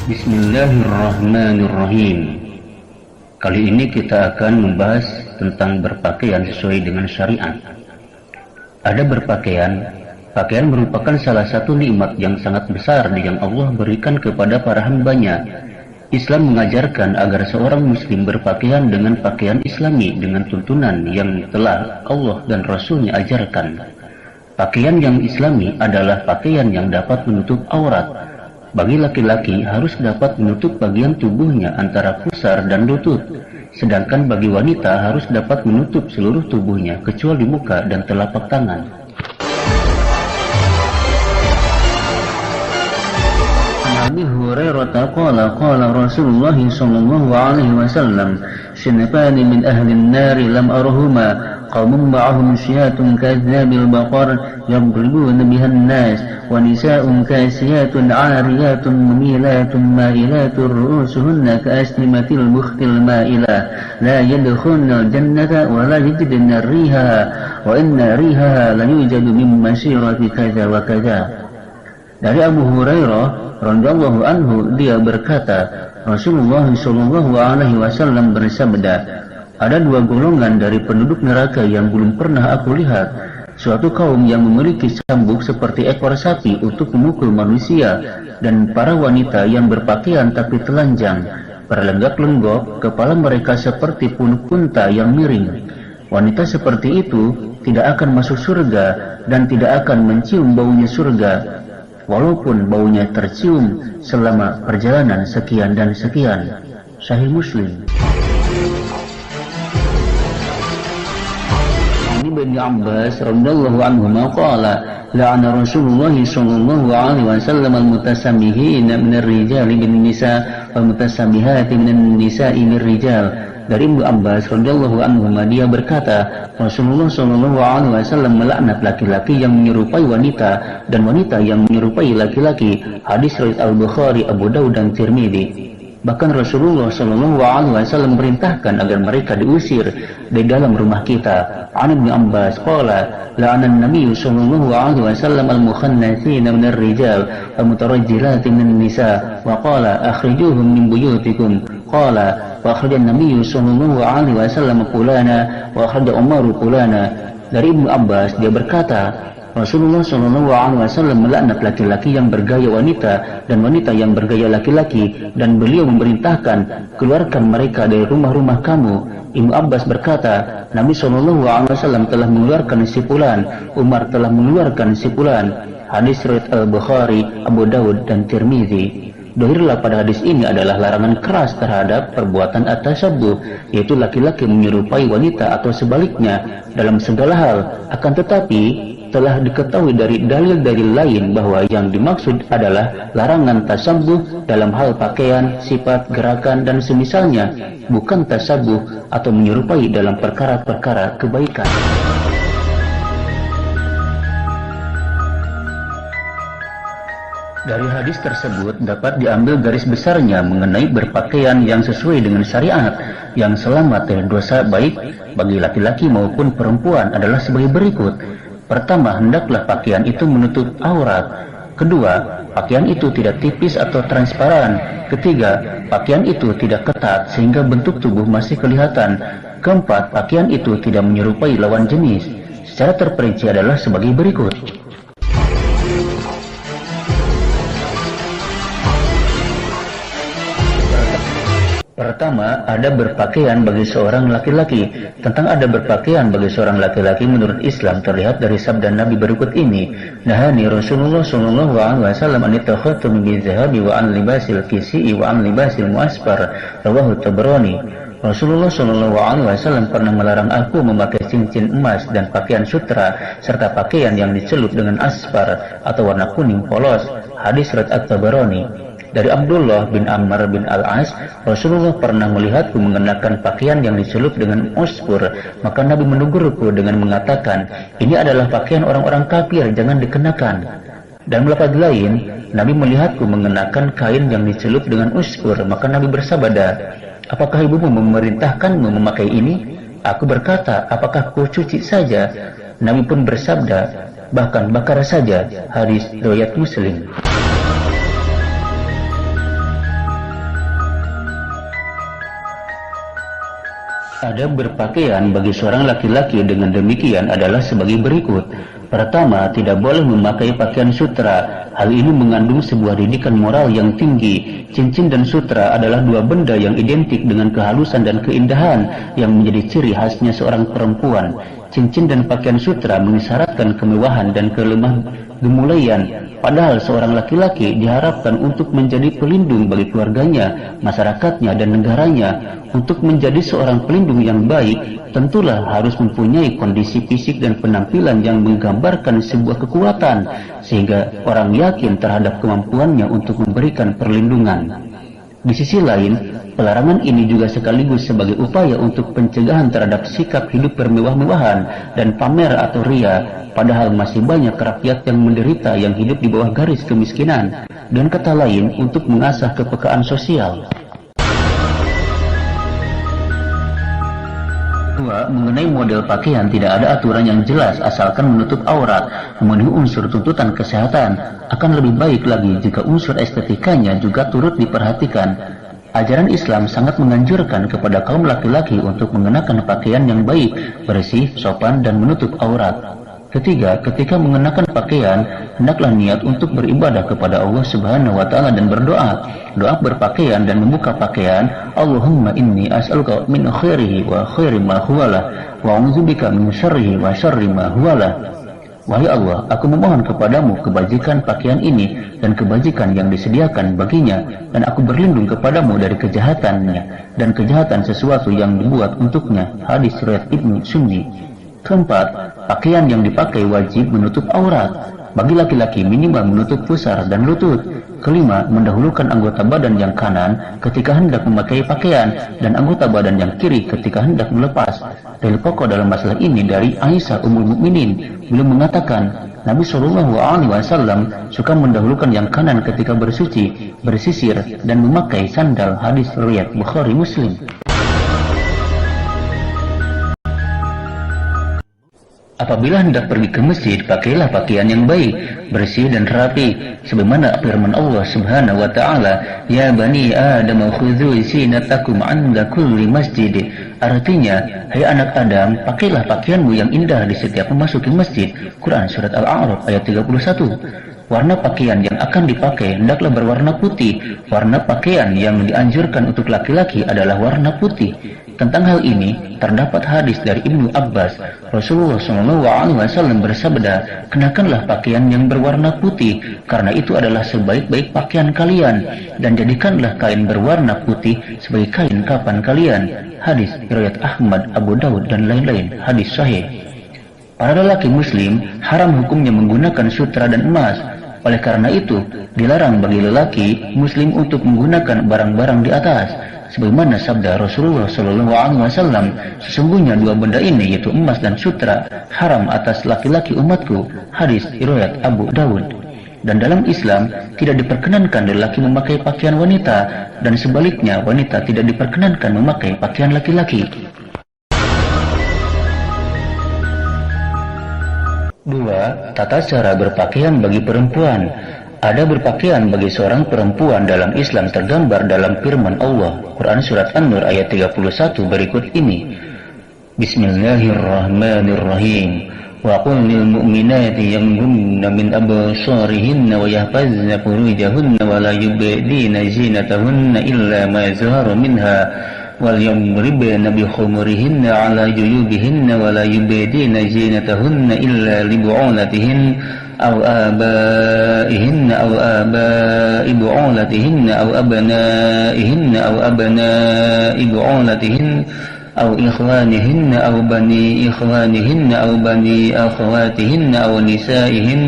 Bismillahirrahmanirrahim. Kali ini kita akan membahas tentang berpakaian sesuai dengan syariat. Ada pakaian merupakan salah satu nikmat yang sangat besar yang Allah berikan kepada para hambanya. Islam mengajarkan agar seorang muslim berpakaian dengan pakaian islami dengan tuntunan yang telah Allah dan Rasul-Nya ajarkan. Pakaian yang islami adalah pakaian yang dapat menutup aurat. Bagi laki-laki harus dapat menutup bagian tubuhnya antara pusar dan lutut, sedangkan bagi wanita harus dapat menutup seluruh tubuhnya kecuali muka dan telapak tangan. Abi Hurairah qala qala Rasulullah sallallahu alaihi wasallam, "Sinfani min ahli an-nar lam arahuma." قوم معهم شيات كأذناب البقر يضربون بها الناس ونساء كاسيات عاريات مميلات مائلات رؤوسهن كأسنمة البخت المائلة لا يدخلن الجنة ولا يجدن ريحها وإن ريحها ليوجد من مسيرة كذا وكذا. Dari Abu Hurairah radhiyallahu anhu, dia berkata, Rasulullah sallallahu alaihi wasallam bersabda, ada dua golongan dari penduduk neraka yang belum pernah aku lihat. Suatu kaum yang memiliki cambuk seperti ekor sapi untuk memukul manusia, dan para wanita yang berpakaian tapi telanjang, berlenggak-lenggok, kepala mereka seperti punuk unta yang miring. Wanita seperti itu tidak akan masuk surga dan tidak akan mencium baunya surga, walaupun baunya tercium selama perjalanan sekian dan sekian. Sahih Muslim. Ibn Abbas radhiyallahu anhuma qala la'ana Rasulullah sallallahu alaihi wasallam al-mutasammihina min ar-rijali bin nisa wal mutasammihati min an-nisa'i min rijal. Dari Ibnu Abbas radhiyallahu anhuma, dia berkata, Rasulullah sallallahu alaihi wasallam melaknat laki-laki yang menyerupai wanita dan wanita yang menyerupai laki-laki. Hadis riwayat Al-Bukhari, Abu Daud dan Tirmidzi. Bahkan Rasulullah sallallahu alaihi wasallam memerintahkan agar mereka diusir dari dalam rumah kita. An Ibnu Abbas qala la'ana an-nabiy sallallahu alaihi wasallam al-mukhannathina min ar-rijal wa mutarajjilati min an-nisa wa qala akhrijuhum min buyutikum. Qala wa akhrija an-nabiy sallallahu alaihi wasallam fulana wa akhrija Umar fulana. Dari Ibnu Abbas, dia berkata, Rasulullah SAW melaknat laki-laki yang bergaya wanita dan wanita yang bergaya laki-laki, dan beliau memerintahkan, keluarkan mereka dari rumah-rumah kamu. Ibnu Abbas berkata, Nabi SAW telah mengeluarkan si fulan, Umar telah mengeluarkan si fulan. Hadis riwayat Al-Bukhari, Abu Daud dan Tirmidzi. Dohirlah pada hadis ini adalah larangan keras terhadap perbuatan at-tashabbuh, yaitu laki-laki menyerupai wanita atau sebaliknya dalam segala hal. Akan tetapi telah diketahui dari dalil-dalil lain bahwa yang dimaksud adalah larangan tasabbuh dalam hal pakaian, sifat, gerakan, dan semisalnya, bukan tasabbuh atau menyerupai dalam perkara-perkara kebaikan. Dari hadis tersebut dapat diambil garis besarnya mengenai berpakaian yang sesuai dengan syariat, yang selamat dari dosa baik bagi laki-laki maupun perempuan adalah sebagai berikut. Pertama, hendaklah pakaian itu menutup aurat. Kedua, pakaian itu tidak tipis atau transparan. Ketiga, pakaian itu tidak ketat sehingga bentuk tubuh masih kelihatan. Keempat, pakaian itu tidak menyerupai lawan jenis. Secara terperinci adalah sebagai berikut. Pertama, ada berpakaian bagi seorang laki-laki. Tentang ada berpakaian bagi seorang laki-laki menurut Islam terlihat dari sabda Nabi berikut ini. Nahani Rasulullah sallallahu alaihi wasallam an yatakhattam bi dhahabi wa an libasil kisi wa an libasil muasfar. Rawahu Tabrani. Rasulullah sallallahu alaihi wasallam pernah melarang aku memakai cincin emas dan pakaian sutra serta pakaian yang dicelup dengan asfar atau warna kuning polos. Hadis riwayat At-Tabrani. Dari Abdullah bin Amr bin Al-As, Rasulullah pernah melihatku mengenakan pakaian yang dicelup dengan usfur, maka Nabi menegurku dengan mengatakan, ini adalah pakaian orang-orang kafir, jangan dikenakan. Dan lafaz lain, Nabi melihatku mengenakan kain yang dicelup dengan usfur, maka Nabi bersabda, apakah ibumu memerintahkanmu memakai ini? Aku berkata, apakah ku cuci saja? Nabi pun bersabda, bahkan bakar saja. Hadis riwayat Muslim. Ada berpakaian bagi seorang laki-laki dengan demikian adalah sebagai berikut. Pertama, tidak boleh memakai pakaian sutra. Hal ini mengandung sebuah didikan moral yang tinggi. Cincin dan sutra adalah dua benda yang identik dengan kehalusan dan keindahan yang menjadi ciri khasnya seorang perempuan. Cincin dan pakaian sutra mengisyaratkan kemewahan dan kelemah gemulaian. Padahal seorang laki-laki diharapkan untuk menjadi pelindung bagi keluarganya, masyarakatnya, dan negaranya. Untuk menjadi seorang pelindung yang baik, tentulah harus mempunyai kondisi fisik dan penampilan yang menggambarkan sebuah kekuatan, sehingga orang yakin terhadap kemampuannya untuk memberikan perlindungan. Di sisi lain, pelarangan ini juga sekaligus sebagai upaya untuk pencegahan terhadap sikap hidup bermewah-mewahan dan pamer atau ria, padahal masih banyak rakyat yang menderita yang hidup di bawah garis kemiskinan. Dan kata lain, untuk mengasah kepekaan sosial. Mengenai model pakaian, tidak ada aturan yang jelas asalkan menutup aurat, memenuhi unsur tuntutan kesehatan. Akan lebih baik lagi jika unsur estetikanya juga turut diperhatikan. Ajaran Islam sangat menganjurkan kepada kaum laki-laki untuk mengenakan pakaian yang baik, bersih, sopan, dan menutup aurat. Ketiga, ketika mengenakan pakaian, hendaklah niat untuk beribadah kepada Allah Subhanahu wa Ta'ala dan berdoa. Doa berpakaian dan membuka pakaian, Allahumma inni as'aluka min khairihi wa khairi ma huwalah, wa a'udzubika min syarrihi wa syarri ma huwalah. Wahai Allah, aku memohon kepadamu kebajikan pakaian ini dan kebajikan yang disediakan baginya, dan aku berlindung kepadamu dari kejahatannya dan kejahatan sesuatu yang dibuat untuknya. Hadis riwayat Ibnu Sunni. Keempat, pakaian yang dipakai wajib menutup aurat. Bagi laki-laki minimal menutup pusar dan lutut. Kelima, mendahulukan anggota badan yang kanan ketika hendak memakai pakaian dan anggota badan yang kiri ketika hendak melepas. Dalil pokok dalam masalah ini dari Aisyah Ummul Mukminin. Beliau mengatakan, Nabi Shallallahu Alaihi Wasallam suka mendahulukan yang kanan ketika bersuci, bersisir, dan memakai sandal. Hadis riwayat Bukhari Muslim. Apabila hendak pergi ke masjid, pakailah pakaian yang baik, bersih dan rapi, sebagaimana firman Allah Subhanahu wa Ta'ala, Ya bani Adam khudhu zinatakum 'inda kulli masjid. Artinya, hai anak Adam, pakailah pakaianmu yang indah di setiap memasuki masjid. Quran surat Al-A'raf ayat 31. Warna pakaian yang akan dipakai hendaklah berwarna putih. Warna pakaian yang dianjurkan untuk laki-laki adalah warna putih. Tentang hal ini terdapat hadis dari Ibnu Abbas. Rasulullah SAW bersabda, kenakanlah pakaian yang berwarna putih, karena itu adalah sebaik-baik pakaian kalian, dan jadikanlah kain berwarna putih sebagai kain kapan kalian. Hadis riwayat Ahmad, Abu Daud, dan lain-lain. Hadis sahih. Para lelaki Muslim haram hukumnya menggunakan sutra dan emas. Oleh karena itu, dilarang bagi lelaki Muslim untuk menggunakan barang-barang di atas. Sebagaimana sabda Rasulullah SAW, sesungguhnya dua benda ini, yaitu emas dan sutra, haram atas laki-laki umatku. Hadis riwayat Abu Daud. Dan dalam Islam tidak diperkenankan lelaki memakai pakaian wanita, dan sebaliknya wanita tidak diperkenankan memakai pakaian laki-laki. 2. Tata cara berpakaian bagi perempuan. Ada berpakaian bagi seorang perempuan dalam Islam tergambar dalam firman Allah, Quran Surat An-Nur ayat 31 berikut ini. Bismillahirrahmanirrahim. Wa qul lil mu'minati yaghdudna min absarihinna wa yahfazna furujahunna wa la yubdina zinatahunna illa ma zahara minha wal yadribna bi khumurihinna ala juyubihinna wa la yubdina zinatahunna illa li bu'ulatihinna أو آبائهن أو آباء بعولتهن أو أبنائهن أو أبناء بعولتهن أو إخوانهن أو بني إخوانهن أو بني أخواتهن أو نسائهن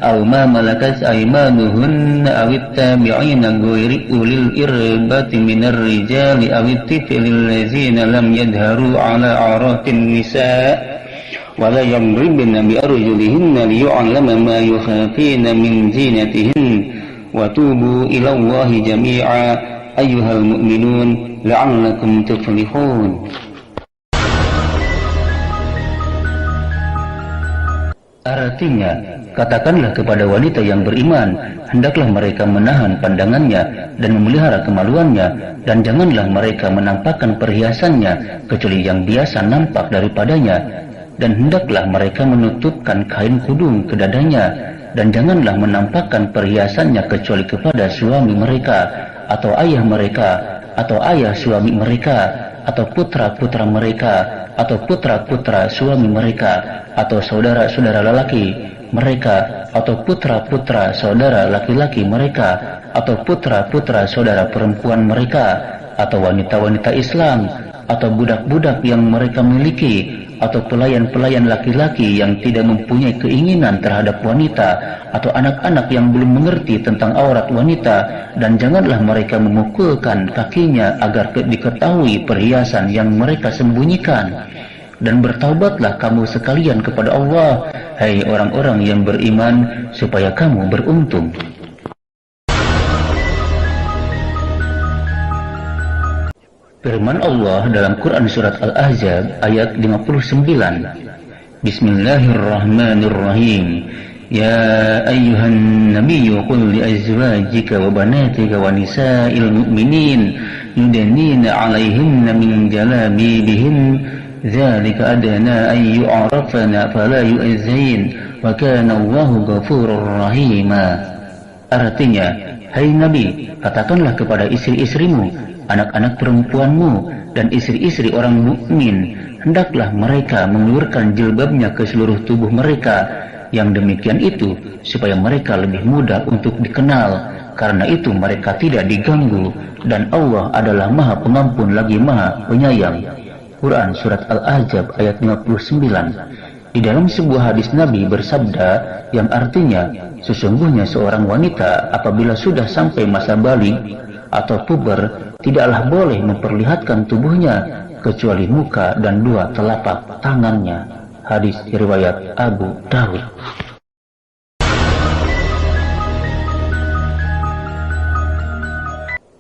أو ما ملكت أيمانهن أو التابعين غير أولي الإربة من الرجال أو الطفل الذين لم يظهروا على عورات النساء ولا يضربن بأرجلهن ليعلم ما يخفين من زينتهن وتوبوا إلى الله جميعا أيها المؤمنون لعلكم تفلحون. Artinya, katakanlah kepada wanita yang beriman, hendaklah mereka menahan pandangannya dan memelihara kemaluannya, dan janganlah mereka menampakkan perhiasannya kecuali yang biasa nampak daripadanya, dan hendaklah mereka menutupkan kain kudung ke dadanya, dan janganlah menampakkan perhiasannya kecuali kepada suami mereka, atau ayah mereka, atau ayah suami mereka, atau putra-putra mereka, atau putra-putra suami mereka, atau saudara-saudara lelaki mereka, atau putra-putra saudara laki-laki mereka, atau putra-putra saudara perempuan mereka, atau wanita-wanita Islam, atau budak-budak yang mereka miliki, atau pelayan-pelayan laki-laki yang tidak mempunyai keinginan terhadap wanita, atau anak-anak yang belum mengerti tentang aurat wanita, dan janganlah mereka memukulkan kakinya agar diketahui perhiasan yang mereka sembunyikan. Dan bertaubatlah kamu sekalian kepada Allah, hai orang-orang yang beriman, supaya kamu beruntung. Firman Allah dalam Quran Surat Al-Ahzab ayat 59. Bismillahirrahmanirrahim. Ya ayyuhan nabiyyu qul li azwajika wa banatika wa nisa'il mu'minin yudnina 'alaihinna min jalabibihin dzalika adna an yu'rafna fala yu'zain wa kana Allahu ghafurur rahima. Artinya, hai Nabi, katakanlah kepada istri-istrimu, anak-anak perempuanmu, dan istri-istri orang mukmin, hendaklah mereka mengeluarkan jilbabnya ke seluruh tubuh mereka. Yang demikian itu supaya mereka lebih mudah untuk dikenal, karena itu mereka tidak diganggu, dan Allah adalah Maha Pengampun lagi Maha Penyayang. Quran Surat Al-Ahzab ayat 59. Di dalam sebuah hadis Nabi bersabda yang artinya, sesungguhnya seorang wanita apabila sudah sampai masa balik atau puber, tidaklah boleh memperlihatkan tubuhnya kecuali muka dan dua telapak tangannya. Hadis riwayat Abu Daud.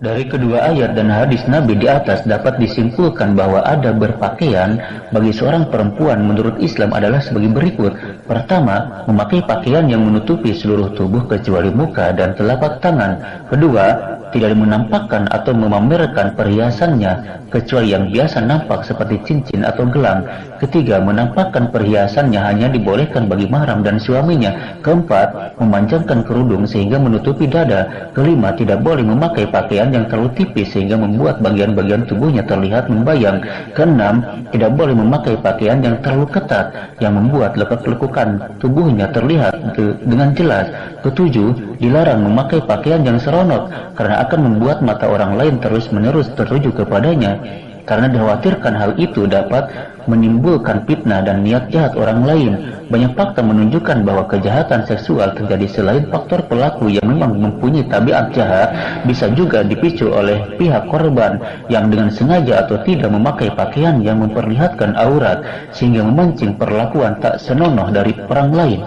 Dari kedua ayat dan hadis Nabi di atas dapat disimpulkan bahwa adab berpakaian bagi seorang perempuan menurut Islam adalah sebagai berikut. Pertama, memakai pakaian yang menutupi seluruh tubuh kecuali muka dan telapak tangan. Kedua, tidak menampakkan atau memamerkan perhiasannya kecuali yang biasa nampak seperti cincin atau gelang. Ketiga, menampakkan perhiasannya hanya dibolehkan bagi mahram dan suaminya. Keempat, memanjangkan kerudung sehingga menutupi dada. Kelima, tidak boleh memakai pakaian yang terlalu tipis sehingga membuat bagian-bagian tubuhnya terlihat membayang. Keenam, tidak boleh memakai pakaian yang terlalu ketat yang membuat lekuk-lekukan tubuhnya terlihat dengan jelas. Ketujuh, dilarang memakai pakaian yang seronok karena akan membuat mata orang lain terus-menerus tertuju kepadanya, karena dikhawatirkan hal itu dapat menimbulkan fitnah dan niat jahat orang lain. Banyak fakta menunjukkan bahwa kejahatan seksual terjadi selain faktor pelaku yang memang mempunyai tabiat jahat, bisa juga dipicu oleh pihak korban yang dengan sengaja atau tidak memakai pakaian yang memperlihatkan aurat sehingga memancing perlakuan tak senonoh dari orang lain.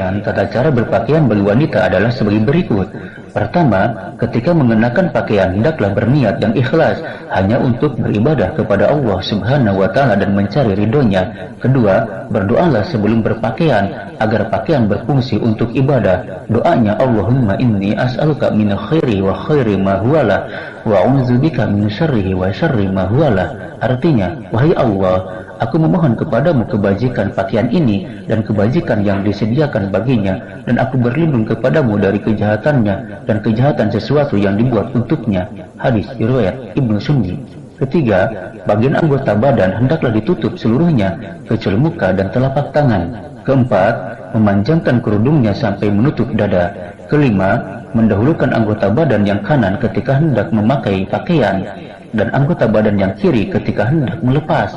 Tata cara berpakaian bagi wanita adalah sebagai berikut. Pertama, ketika mengenakan pakaian hendaklah berniat dan ikhlas hanya untuk beribadah kepada Allah Subhanahu wa Ta'ala dan mencari ridhonya. Kedua, berdoalah sebelum berpakaian agar pakaian berfungsi untuk ibadah. Doanya, Allahumma inni as'aluka min khairi wa khairi ma huwalah wa a'udzubika min syarrihi wa syarri ma huwalah. Artinya, wahai Allah, aku memohon kepadamu kebajikan pakaian ini dan kebajikan yang disediakan baginya, dan aku berlindung kepadamu dari kejahatannya dan kejahatan sesuatu yang dibuat untuknya. Hadis riwayat Ibnu Sunni. Ketiga, bagian anggota badan hendaklah ditutup seluruhnya kecuali muka dan telapak tangan. Keempat, memanjangkan kerudungnya sampai menutup dada. Kelima, mendahulukan anggota badan yang kanan ketika hendak memakai pakaian dan anggota badan yang kiri ketika hendak melepas.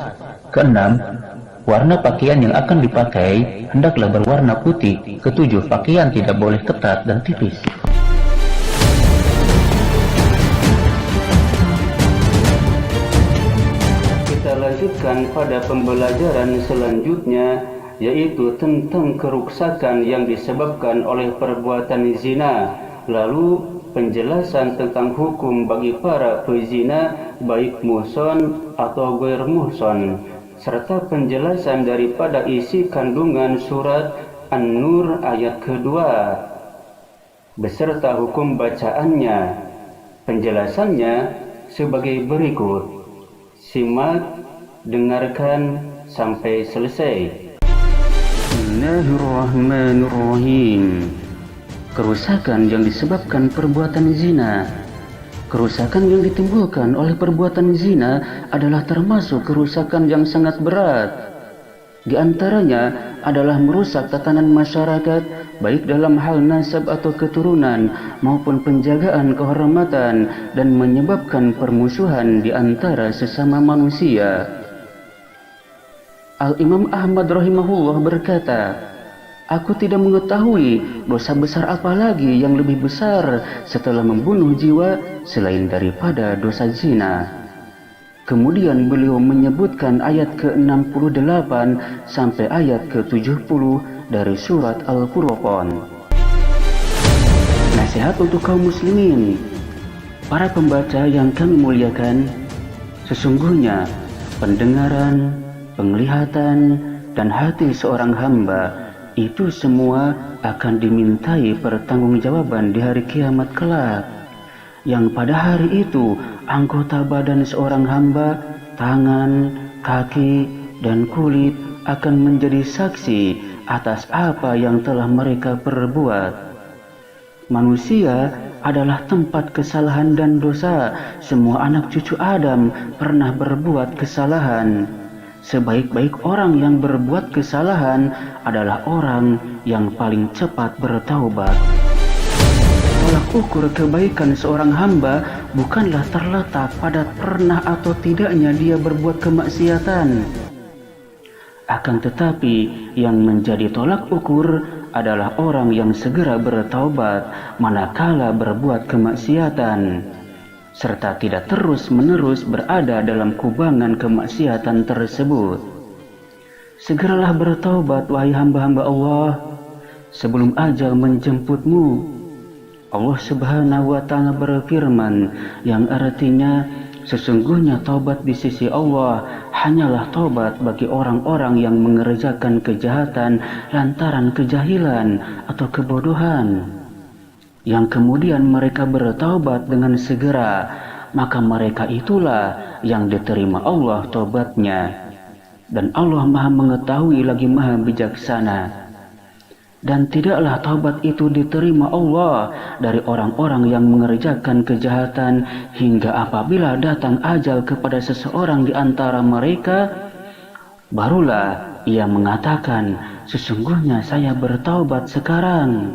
Keenam, warna pakaian yang akan dipakai hendaklah berwarna putih. Ketujuh, pakaian tidak boleh ketat dan tipis. Kita lanjutkan pada pembelajaran selanjutnya, yaitu tentang keruksakan yang disebabkan oleh perbuatan zina. Lalu penjelasan tentang hukum bagi para pezina baik muhson atau ghair muhson, serta penjelasan daripada isi kandungan surat An-Nur ayat kedua beserta hukum bacaannya. Penjelasannya sebagai berikut. Simak, dengarkan sampai selesai. Bismillahirrahmanirrahim. Kerusakan yang disebabkan perbuatan zina. Kerusakan yang ditimbulkan oleh perbuatan zina adalah termasuk kerusakan yang sangat berat. Di antaranya adalah merusak tatanan masyarakat, baik dalam hal nasab atau keturunan maupun penjagaan kehormatan, dan menyebabkan permusuhan di antara sesama manusia. Al-Imam Ahmad rahimahullah berkata, "Aku tidak mengetahui dosa besar apa lagi yang lebih besar setelah membunuh jiwa selain daripada dosa zina." Kemudian beliau menyebutkan ayat ke-68 sampai ayat ke-70 dari surat Al-Furqan. Nasihat untuk kaum muslimin, para pembaca yang kami muliakan, sesungguhnya pendengaran, penglihatan, dan hati seorang hamba itu semua akan dimintai pertanggungjawaban di hari kiamat kelak, yang pada hari itu anggota badan seorang hamba, tangan, kaki, dan kulit akan menjadi saksi atas apa yang telah mereka perbuat. Manusia adalah tempat kesalahan dan dosa. Semua anak cucu Adam pernah berbuat kesalahan. Sebaik-baik orang yang berbuat kesalahan adalah orang yang paling cepat bertaubat. Tolak ukur kebaikan seorang hamba bukanlah terletak pada pernah atau tidaknya dia berbuat kemaksiatan. Akan tetapi yang menjadi tolak ukur adalah orang yang segera bertaubat manakala berbuat kemaksiatan, serta tidak terus-menerus berada dalam kubangan kemaksiatan tersebut. Segeralah bertaubat, wahai hamba-hamba Allah, sebelum ajal menjemputmu. Allah Subhanahu wa Ta'ala berfirman, yang artinya sesungguhnya taubat di sisi Allah hanyalah taubat bagi orang-orang yang mengerjakan kejahatan lantaran kejahilan atau kebodohan, yang kemudian mereka bertaubat dengan segera, maka mereka itulah yang diterima Allah taubatnya. Dan Allah Maha mengetahui lagi Maha bijaksana. Dan tidaklah taubat itu diterima Allah dari orang-orang yang mengerjakan kejahatan hingga apabila datang ajal kepada seseorang di antara mereka, barulah ia mengatakan, sesungguhnya saya bertaubat sekarang.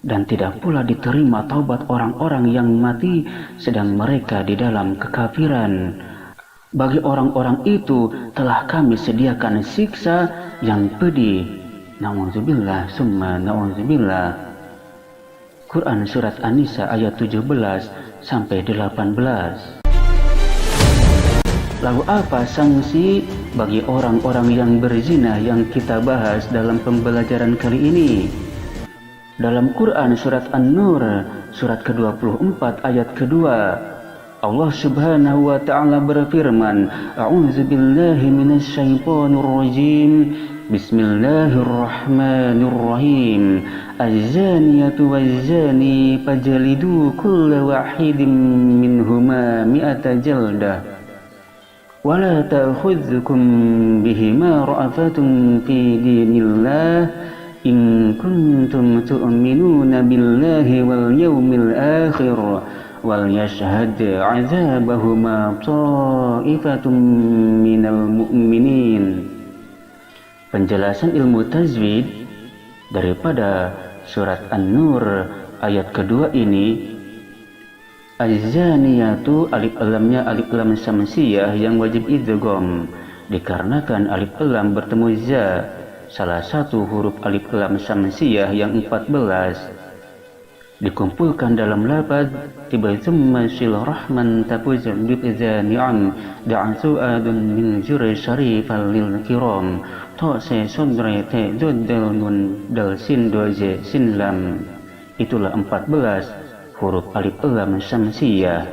Dan tidak pula diterima taubat orang-orang yang mati sedang mereka di dalam kekafiran. Bagi orang-orang itu telah kami sediakan siksa yang pedih. Na'udzubillah summa na'udzubillah. Quran surat An-Nisa ayat 17 sampai 18. Lalu apa sanksi bagi orang-orang yang berzina yang kita bahas dalam pembelajaran kali ini? Dalam Quran surat An-Nur surat ke-24 ayat kedua, Allah Subhanahu wa Ta'ala berfirman, A'udzubillahi minasyaitonir rajim. Bismillahirrahmanirrahim. Az-zaniyatu waz-zani fajlidu kulla wahidin minhuma mi'ata jaldah. Wa la ta'khudhukum bihima ra'afatun fi dinillah in kuntum tu'minuna billahi wal yawmil akhir. Wal yashhad 'adzabahuma ta'ifatun minal mu'minin. Penjelasan ilmu tajwid daripada surat An-Nur ayat kedua ini, Az-zaniyatu alif lamnya alif lam samsiyah yang wajib idgham dikarenakan alif lam bertemu za, salah satu huruf alif lam samsiyah yang 14 dikumpulkan dalam lafaz tibaizumma sil rahman tapuzum bizani'an da'atu adun min juri syarifal lil kiram to se sudre te juddal nun dal sin doje sin lam. Itulah 14 huruf alif lam syamsiyah.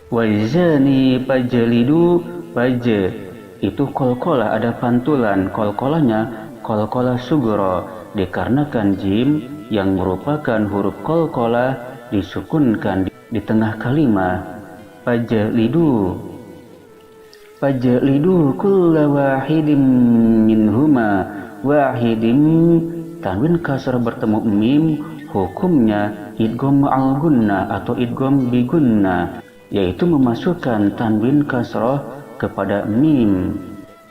Wazani pajlidu, paje itu kolkolah, ada pantulan, kolkolahnya kolkolah sugro, dikarenakan jim yang merupakan huruf kolkolah disukunkan di tengah kalimat. Pajlidu, pajlidu kulla wahidim minhuma, wahidim tanwin kasar bertemu mim, hukumnya idgham ma'al gunna atau idgham bi gunna, yaitu memasukkan tanwin kasrah kepada mim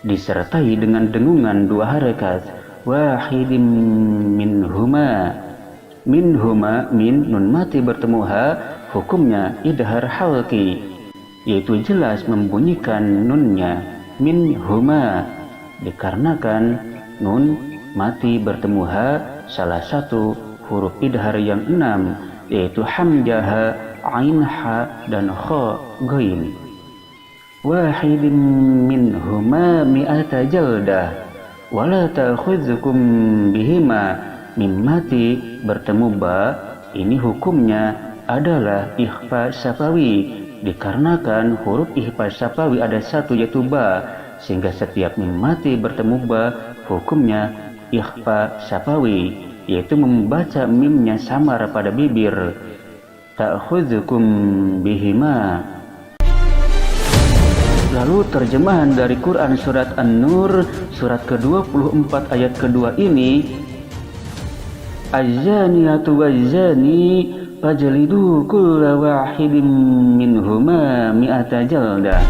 disertai dengan dengungan 2 harakat. Wahidim minhuma, minhuma min nun mati bertemu ha, hukumnya idhar halqi, yaitu jelas membunyikan nunnya minhuma, dikarenakan nun mati bertemu ha salah satu huruf idhar yang 6, yaitu hamzah, ain, ha, dan kha ghain. Wahidim minhuma mi'ata jaldah wala ta'khudzukum bihima, mim mati bertemu ba, ini hukumnya adalah ikhfa syafawi, dikarenakan huruf ikhfa syafawi ada 1 yaitu ba, sehingga setiap mim mati bertemu ba hukumnya ikhfa syafawi, yaitu membaca mimnya samar pada bibir. Ta'khudzukum bihima. Lalu terjemahan dari Quran surat An-Nur surat ke-24 ayat kedua ini, Az-zaniyatu waz-zani fajlidu kulla wahidin minhuma mi'ata jaldah.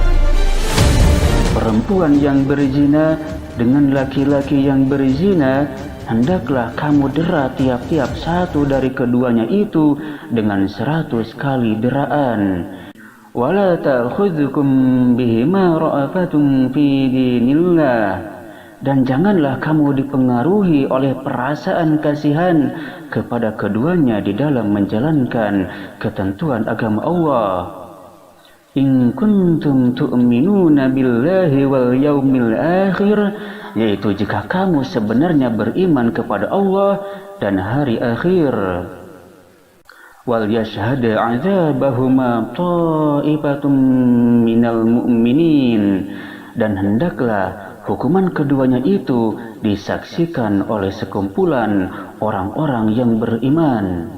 Perempuan yang berzina dengan laki-laki yang berzina, hendaklah kamu dera tiap-tiap satu dari keduanya itu dengan 100 kali deraan. Wala ta'khudzukum bihima ra'afatun fi dinillah, dan janganlah kamu dipengaruhi oleh perasaan kasihan kepada keduanya di dalam menjalankan ketentuan agama Allah. In kuntum tu'minuna billahi wal yaumil akhir, yaitu jika kamu sebenarnya beriman kepada Allah dan hari akhir. Wal yashhad 'adzabahuma ta'ifatun minal mu'minin, dan hendaklah hukuman keduanya itu disaksikan oleh sekumpulan orang-orang yang beriman.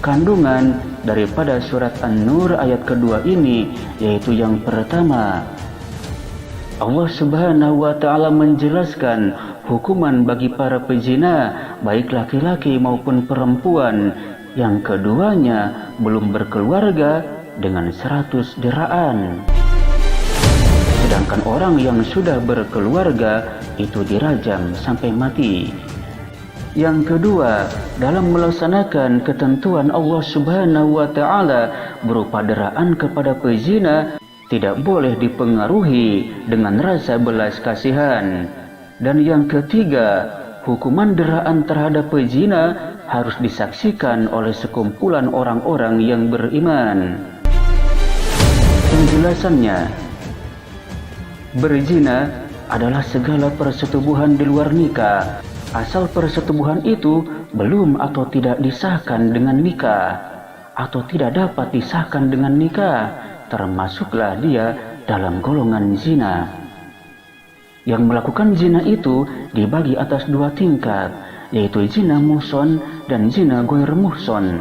Kandungan daripada surat An-Nur ayat kedua ini yaitu yang pertama, Allah Subhanahu wa Ta'ala menjelaskan hukuman bagi para pezina, baik laki-laki maupun perempuan, yang keduanya belum berkeluarga dengan 100 deraan. Sedangkan orang yang sudah berkeluarga itu dirajam sampai mati. Yang kedua, dalam melaksanakan ketentuan Allah Subhanahu wa Ta'ala berupa deraan kepada pezina, tidak boleh dipengaruhi dengan rasa belas kasihan. Dan yang ketiga, hukuman deraan terhadap pezina harus disaksikan oleh sekumpulan orang-orang yang beriman. Penjelasannya, berzina adalah segala persetubuhan di luar nikah, asal persetubuhan itu belum atau tidak disahkan dengan nikah, atau tidak dapat disahkan dengan nikah, termasuklah dia dalam golongan zina. Yang melakukan zina itu dibagi atas 2 tingkat, yaitu zina muhson dan zina ghair muhson.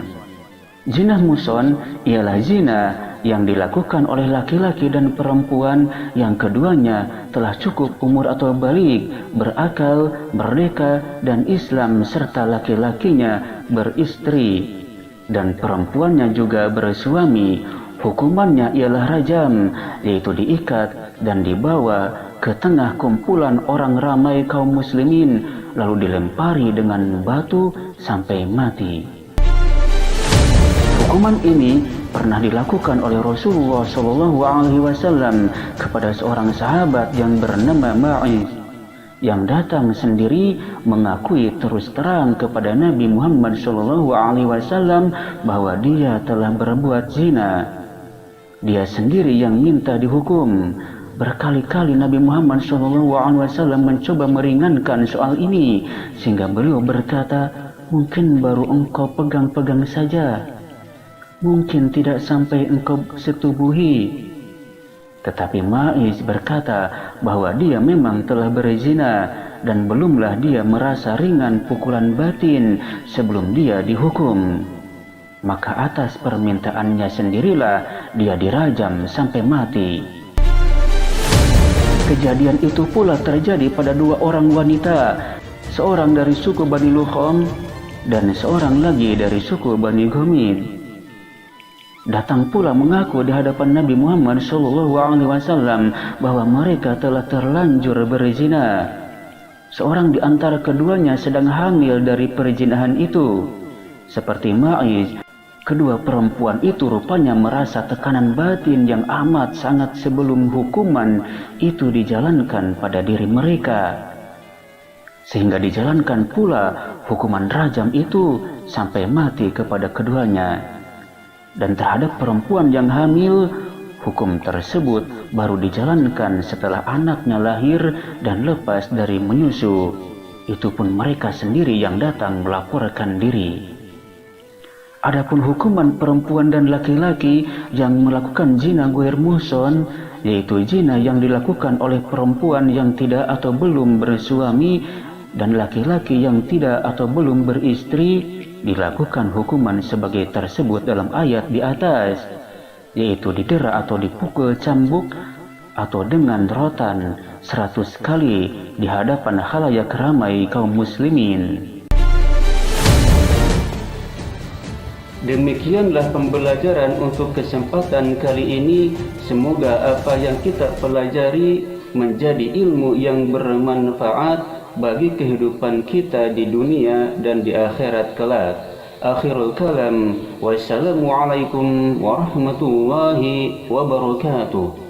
Zina muhson ialah zina yang dilakukan oleh laki-laki dan perempuan yang keduanya telah cukup umur atau baligh, berakal, merdeka, dan Islam, serta laki-lakinya beristri dan perempuannya juga bersuami. Hukumannya ialah rajam, yaitu diikat dan dibawa ke tengah kumpulan orang ramai kaum muslimin, lalu dilempari dengan batu sampai mati. Hukuman ini pernah dilakukan oleh Rasulullah SAW kepada seorang sahabat yang bernama Ma'iz, yang datang sendiri mengakui terus terang kepada Nabi Muhammad SAW bahwa dia telah berbuat zina. Dia sendiri yang minta dihukum. Berkali-kali Nabi Muhammad SAW mencoba meringankan soal ini, sehingga beliau berkata, mungkin baru engkau pegang-pegang saja, mungkin tidak sampai engkau setubuhi. Tetapi Ma'iz berkata bahwa dia memang telah berzina dan belumlah dia merasa ringan pukulan batin sebelum dia dihukum. Maka atas permintaannya sendirilah dia dirajam sampai mati. Kejadian itu pula terjadi pada dua orang wanita, seorang dari suku Bani Lukhom dan seorang lagi dari suku Bani Ghamid. Datang pula mengaku di hadapan Nabi Muhammad SAW bahwa mereka telah terlanjur berzina. Seorang di antara keduanya sedang hamil dari perzinahan itu. Seperti Ma'iz, kedua perempuan itu rupanya merasa tekanan batin yang amat sangat sebelum hukuman itu dijalankan pada diri mereka. Sehingga dijalankan pula hukuman rajam itu sampai mati kepada keduanya. Dan terhadap perempuan yang hamil, hukum tersebut baru dijalankan setelah anaknya lahir dan lepas dari menyusu. Itu pun mereka sendiri yang datang melaporkan diri. Adapun hukuman perempuan dan laki-laki yang melakukan zina ghair muhsan, yaitu zina yang dilakukan oleh perempuan yang tidak atau belum bersuami dan laki-laki yang tidak atau belum beristri, dilakukan hukuman sebagai tersebut dalam ayat di atas, yaitu didera atau dipukul cambuk atau dengan rotan 100 kali di hadapan khalayak ramai kaum muslimin. Demikianlah pembelajaran untuk kesempatan kali ini. Semoga apa yang kita pelajari menjadi ilmu yang bermanfaat bagi kehidupan kita di dunia dan di akhirat kelak. Akhirul kalam, wassalamualaikum warahmatullahi wabarakatuh.